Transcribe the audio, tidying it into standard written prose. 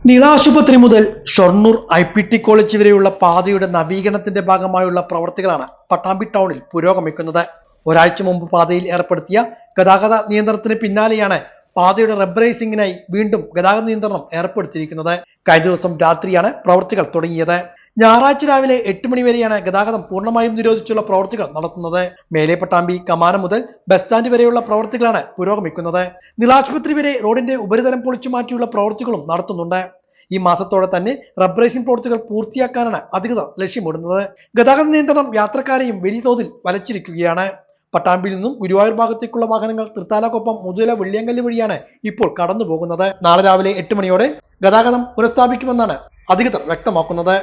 നീളാശുപത്രി മുതൽ Shoranur IPT college വരെയുള്ള പാതയുടെ നവീകരണത്തിന്റെ ഭാഗമായുള്ള പ്രവർത്തികളാണ് പട്ടാമ്പി ടൗണിൽ പുരോഗമിക്കുന്നത്. ഒരാഴ്ച മുമ്പ് പാതയിൽ ഏർപ്പെടുത്തിയ ഗതാഗത നിയന്ത്രണത്തിന് പിന്നാലെയാണ് പാതയുടെ റബ്ബറൈസിംഗിനായി വീണ്ടും ഗതാഗത നിയന്ത്രണം ഏർപ്പെടുത്തിയിരിക്കുന്നത്. കഴിഞ്ഞ ദിവസം രാത്രിയാണ് പ്രവർത്തികൾ തുടങ്ങിയത്. ഞായറാഴ്ച രാവിലെ 8 മണി വരെയാണ് ഗതാഗതം പൂർണ്ണമായും നിരോധിച്ചുള്ള പ്രവർത്തികൾ നടത്തുന്നത്. മേലെ പട്ടാമ്പി കമാനം മുതൽ ബസ് സ്റ്റാൻഡ് വരെയുള്ള പ്രവർത്തികളാണ് പുരോഗമിക്കുന്നത്. നീളാശുപത്രി വരെ റോഡിന്റെ ഉപരിതലം പൊളിച്ചു മാറ്റിയുള്ള പ്രവർത്തികളും നടത്തുന്നുണ്ട്. ഈ മാസത്തോടെ തന്നെ റബ്ബറൈസിംഗ് പ്രവർത്തികൾ പൂർത്തിയാക്കാനാണ് അധികൃതർ ലക്ഷ്യമിടുന്നത്. ഗതാഗത നിയന്ത്രണം യാത്രക്കാരെയും വലിയ തോതിൽ വലച്ചിരിക്കുകയാണ്. പട്ടാമ്പിയിൽ നിന്നും ഗുരുവായൂർ ഭാഗത്തേക്കുള്ള വാഹനങ്ങൾ തൃത്താലക്കൊപ്പം മുതുല വെള്ളിയങ്കല്ല് വഴിയാണ് ഇപ്പോൾ കടന്നു പോകുന്നത്. നാളെ രാവിലെ 8 മണിയോടെ ഗതാഗതം പുനഃസ്ഥാപിക്കുമെന്നാണ് അധികൃതർ വ്യക്തമാക്കുന്നത്.